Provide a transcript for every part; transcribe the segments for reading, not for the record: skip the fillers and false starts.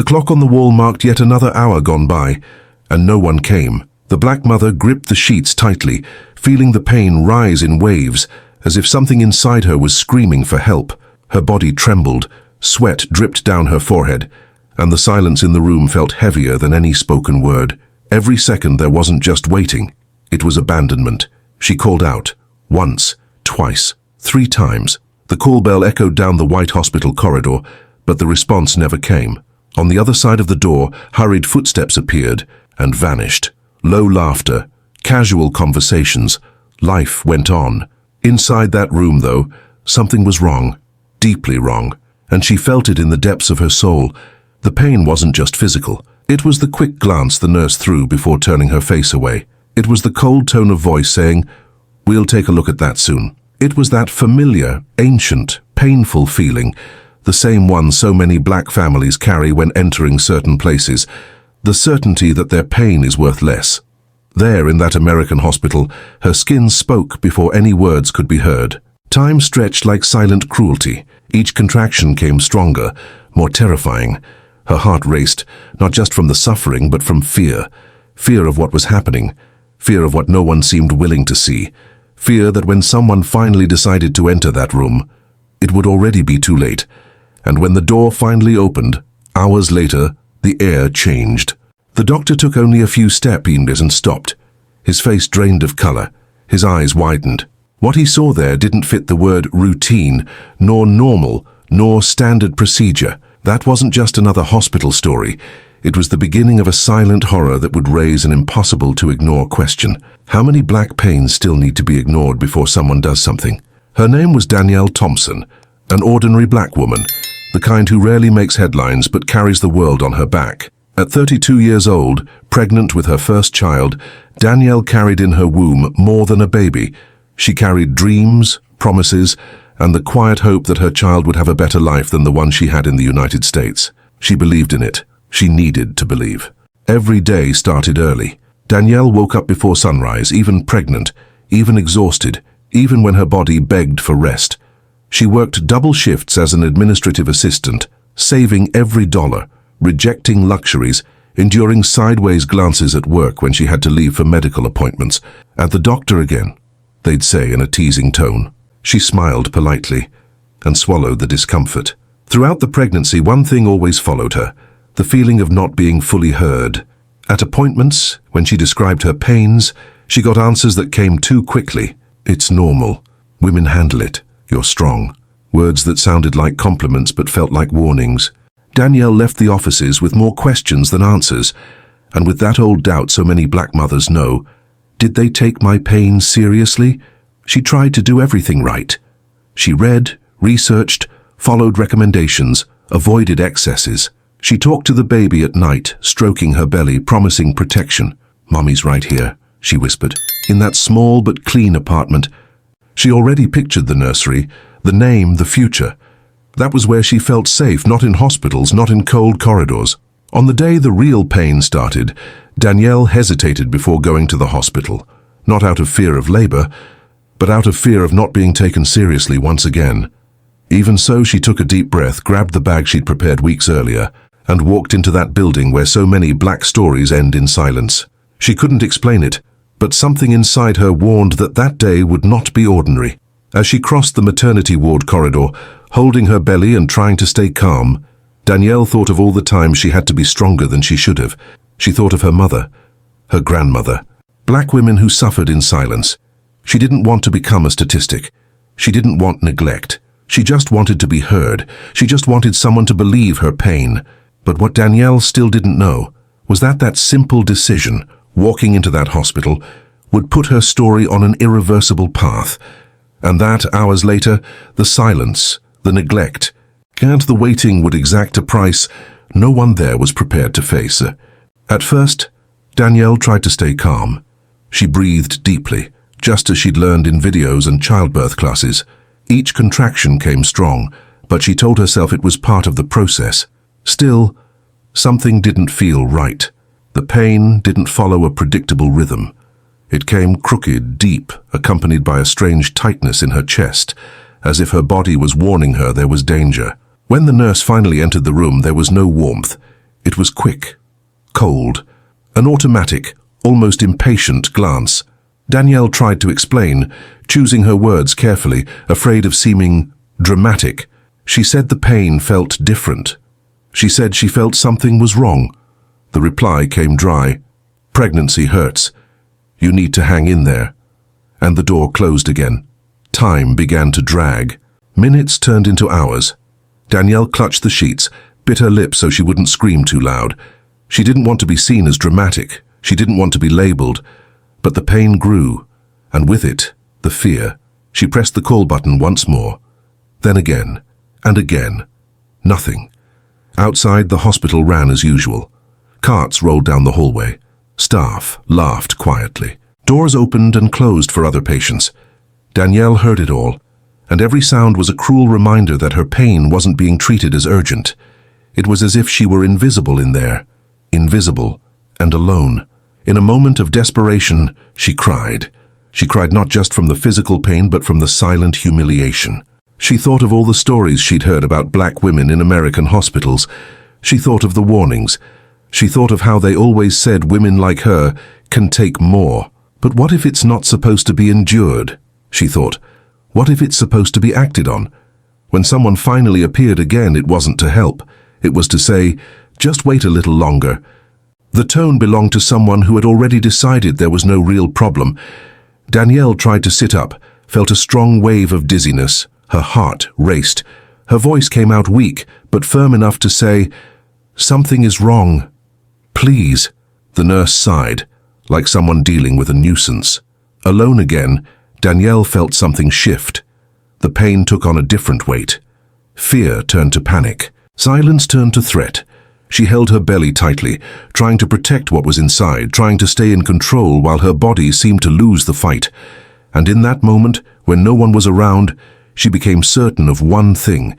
The clock on the wall marked yet another hour gone by, and no one came. The black mother gripped the sheets tightly, feeling the pain rise in waves, as if something inside her was screaming for help. Her body trembled, sweat dripped down her forehead, and the silence in the room felt heavier than any spoken word. Every second there wasn't just waiting, it was abandonment. She called out, once, twice, 3 times. The call bell echoed down the white hospital corridor, but the response never came. On the other side of the door, hurried footsteps appeared and vanished. Low laughter, casual conversations, life went on. Inside that room, though, something was wrong, deeply wrong, and she felt it in the depths of her soul. The pain wasn't just physical. It was the quick glance the nurse threw before turning her face away. It was the cold tone of voice saying, "We'll take a look at that soon." It was that familiar, ancient, painful feeling, the same one so many black families carry when entering certain places, the certainty that their pain is worth less. There, in that American hospital, her skin spoke before any words could be heard. Time stretched like silent cruelty. Each contraction came stronger, more terrifying. Her heart raced, not just from the suffering, but from fear. Fear of what was happening. Fear of what no one seemed willing to see. Fear that when someone finally decided to enter that room, it would already be too late. And when the door finally opened, hours later, the air changed. The doctor took only a few steps and stopped. His face drained of color. His eyes widened. What he saw there didn't fit the word routine, nor normal, nor standard procedure. That wasn't just another hospital story. It was the beginning of a silent horror that would raise an impossible-to-ignore question. How many black pains still need to be ignored before someone does something? Her name was Danielle Thompson, an ordinary black woman, the kind who rarely makes headlines but carries the world on her back. At 32 years old, pregnant with her first child, Danielle carried in her womb more than a baby. She carried dreams, promises, and the quiet hope that her child would have a better life than the one she had in the United States. She believed in it. She needed to believe. Every day started early. Danielle woke up before sunrise, even pregnant, even exhausted, even when her body begged for rest. She worked double shifts as an administrative assistant, saving every dollar, rejecting luxuries, enduring sideways glances at work when she had to leave for medical appointments. "At the doctor again," they'd say in a teasing tone. She smiled politely and swallowed the discomfort. Throughout the pregnancy, one thing always followed her, the feeling of not being fully heard. At appointments, when she described her pains, she got answers that came too quickly. "It's normal. Women handle it. You're strong." Words that sounded like compliments but felt like warnings. Danielle left the offices with more questions than answers, and with that old doubt so many black mothers know. Did they take my pain seriously? She tried to do everything right. She read, researched, followed recommendations, avoided excesses. She talked to the baby at night, stroking her belly, promising protection. "Mommy's right here," she whispered, in that small but clean apartment. She already pictured the nursery, the name, the future. That was where she felt safe, not in hospitals, not in cold corridors. On the day the real pain started, Danielle hesitated before going to the hospital, not out of fear of labor, but out of fear of not being taken seriously once again. Even so, she took a deep breath, grabbed the bag she'd prepared weeks earlier, and walked into that building where so many black stories end in silence. She couldn't explain it, but something inside her warned that that day would not be ordinary. As she crossed the maternity ward corridor, holding her belly and trying to stay calm, Danielle thought of all the times she had to be stronger than she should have. She thought of her mother, her grandmother, black women who suffered in silence. She didn't want to become a statistic. She didn't want neglect. She just wanted to be heard. She just wanted someone to believe her pain. But what Danielle still didn't know was that that simple decision, walking into that hospital, would put her story on an irreversible path. And that, hours later, the silence, the neglect, and the waiting would exact a price no one there was prepared to face. At first, Danielle tried to stay calm. She breathed deeply, just as she'd learned in videos and childbirth classes. Each contraction came strong, but she told herself it was part of the process. Still, something didn't feel right. The pain didn't follow a predictable rhythm. It came crooked, deep, accompanied by a strange tightness in her chest, as if her body was warning her there was danger. When the nurse finally entered the room, there was no warmth. It was quick, cold, an automatic, almost impatient glance. Danielle tried to explain, choosing her words carefully, afraid of seeming dramatic. She said the pain felt different. She said she felt something was wrong. The reply came dry. Pregnancy hurts. You need to hang in there. And the door closed again. Time began to drag. Minutes turned into hours. Danielle clutched the sheets, bit her lip so she wouldn't scream too loud. She didn't want to be seen as dramatic. She didn't want to be labeled. But the pain grew, and with it, the fear. She pressed the call button once more. Then again, and again. Nothing. Outside, the hospital ran as usual. Carts rolled down the hallway. Staff laughed quietly. Doors opened and closed for other patients. Danielle heard it all, and every sound was a cruel reminder that her pain wasn't being treated as urgent. It was as if she were invisible in there, invisible and alone. In a moment of desperation, she cried. She cried not just from the physical pain, but from the silent humiliation. She thought of all the stories she'd heard about black women in American hospitals. She thought of the warnings. She thought of how they always said women like her can take more. But what if it's not supposed to be endured? She thought. What if it's supposed to be acted on? When someone finally appeared again, it wasn't to help. It was to say, just wait a little longer. The tone belonged to someone who had already decided there was no real problem. Danielle tried to sit up, felt a strong wave of dizziness. Her heart raced. Her voice came out weak, but firm enough to say, "Something is wrong. Please." The nurse sighed, like someone dealing with a nuisance. Alone again, Danielle felt something shift. The pain took on a different weight. Fear turned to panic. Silence turned to threat. She held her belly tightly, trying to protect what was inside, trying to stay in control while her body seemed to lose the fight. And in that moment, when no one was around, she became certain of one thing.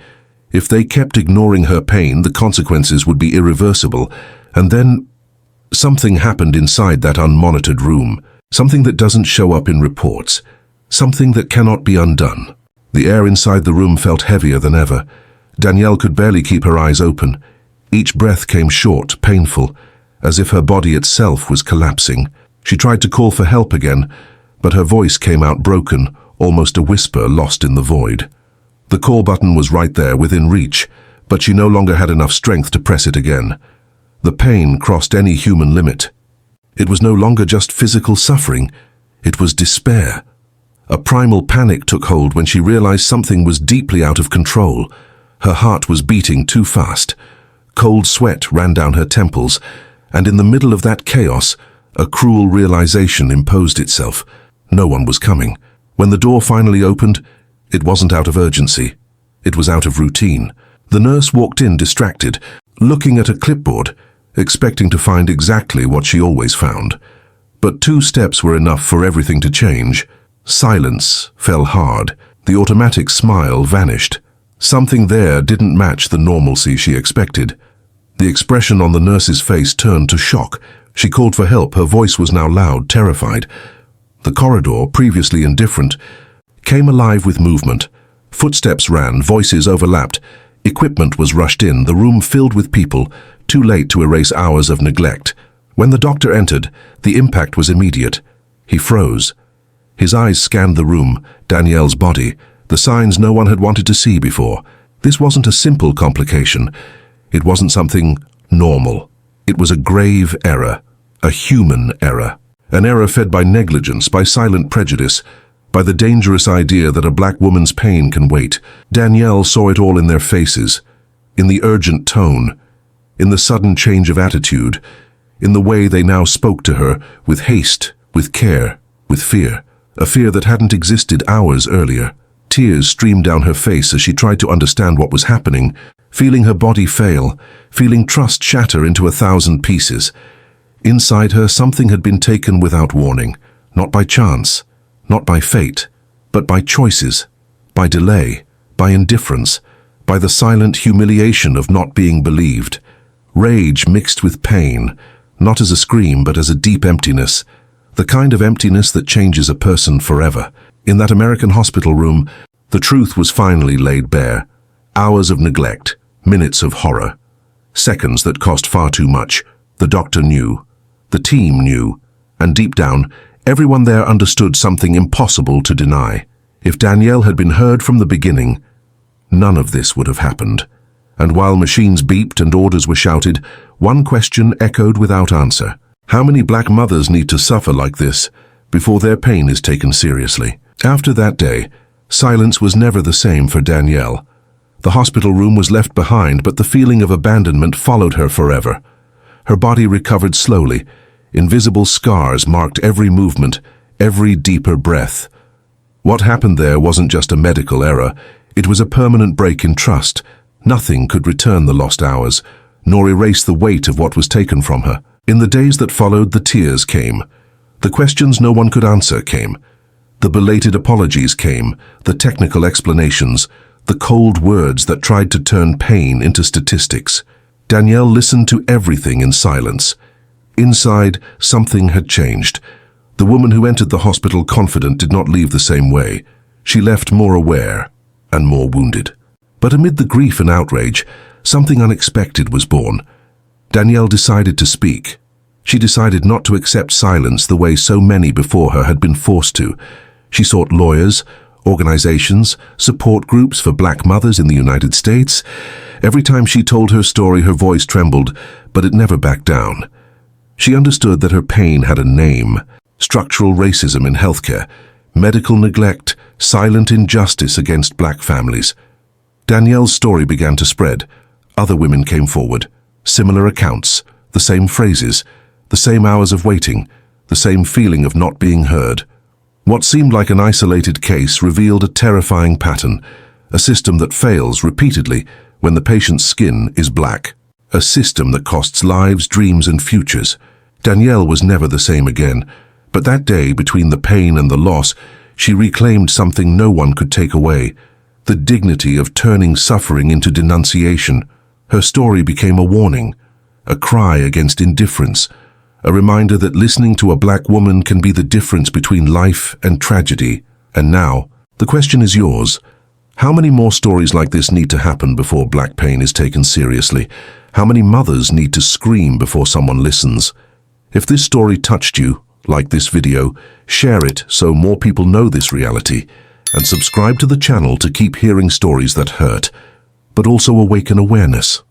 If they kept ignoring her pain, the consequences would be irreversible. And then, something happened inside that unmonitored room. Something that doesn't show up in reports. Something that cannot be undone. The air inside the room felt heavier than ever. Danielle could barely keep her eyes open. Each breath came short, painful, as if her body itself was collapsing. She tried to call for help again, but her voice came out broken, almost a whisper lost in the void. The call button was right there, within reach, but she no longer had enough strength to press it again. The pain crossed any human limit. It was no longer just physical suffering, it was despair. A primal panic took hold when she realized something was deeply out of control. Her heart was beating too fast. Cold sweat ran down her temples, and in the middle of that chaos, a cruel realization imposed itself. No one was coming. When the door finally opened, it wasn't out of urgency. It was out of routine. The nurse walked in distracted, looking at a clipboard, expecting to find exactly what she always found. But 2 steps were enough for everything to change. Silence fell hard. The automatic smile vanished. Something there didn't match the normalcy she expected. The expression on the nurse's face turned to shock. She called for help. Her voice was now loud, terrified. The corridor, previously indifferent, came alive with movement. Footsteps ran, voices overlapped. Equipment was rushed in, the room filled with people, too late to erase hours of neglect. When the doctor entered, the impact was immediate. He froze. His eyes scanned the room, Danielle's body, the signs no one had wanted to see before. This wasn't a simple complication. It wasn't something normal. It was a grave error, a human error. An error fed by negligence, by silent prejudice, by the dangerous idea that a black woman's pain can wait. Danielle saw it all in their faces, in the urgent tone, in the sudden change of attitude, in the way they now spoke to her, with haste, with care, with fear. A fear that hadn't existed hours earlier. Tears streamed down her face as she tried to understand what was happening, feeling her body fail, feeling trust shatter into 1,000 pieces. Inside her, something had been taken without warning, not by chance, not by fate, but by choices, by delay, by indifference, by the silent humiliation of not being believed. Rage mixed with pain, not as a scream but as a deep emptiness, the kind of emptiness that changes a person forever. In that American hospital room, the truth was finally laid bare. Hours of neglect, minutes of horror. Seconds that cost far too much. The doctor knew. The team knew. And deep down, everyone there understood something impossible to deny. If Danielle had been heard from the beginning, none of this would have happened. And while machines beeped and orders were shouted, one question echoed without answer. How many black mothers need to suffer like this before their pain is taken seriously? After that day, silence was never the same for Danielle. The hospital room was left behind, but the feeling of abandonment followed her forever. Her body recovered slowly. Invisible scars marked every movement, every deeper breath. What happened there wasn't just a medical error. It was a permanent break in trust. Nothing could return the lost hours, nor erase the weight of what was taken from her. In the days that followed, the tears came. The questions no one could answer came. The belated apologies came, the technical explanations, the cold words that tried to turn pain into statistics. Danielle listened to everything in silence. Inside, something had changed. The woman who entered the hospital confident did not leave the same way. She left more aware and more wounded. But amid the grief and outrage, something unexpected was born. Danielle decided to speak. She decided not to accept silence the way so many before her had been forced to. She sought lawyers, organizations, support groups for black mothers in the United States. Every time she told her story, her voice trembled, but it never backed down. She understood that her pain had a name: structural racism in healthcare, medical neglect, silent injustice against black families. Danielle's story began to spread. Other women came forward. Similar accounts, the same phrases, the same hours of waiting, the same feeling of not being heard. What seemed like an isolated case revealed a terrifying pattern, a system that fails repeatedly when the patient's skin is black, a system that costs lives, dreams, and futures. Danielle was never the same again, but that day, between the pain and the loss, she reclaimed something no one could take away: the dignity of turning suffering into denunciation. Her story became a warning, a cry against indifference, a reminder that listening to a black woman can be the difference between life and tragedy. And now, the question is yours. How many more stories like this need to happen before black pain is taken seriously? How many mothers need to scream before someone listens? If this story touched you, like this video, share it so more people know this reality, and subscribe to the channel to keep hearing stories that hurt, but also awaken awareness.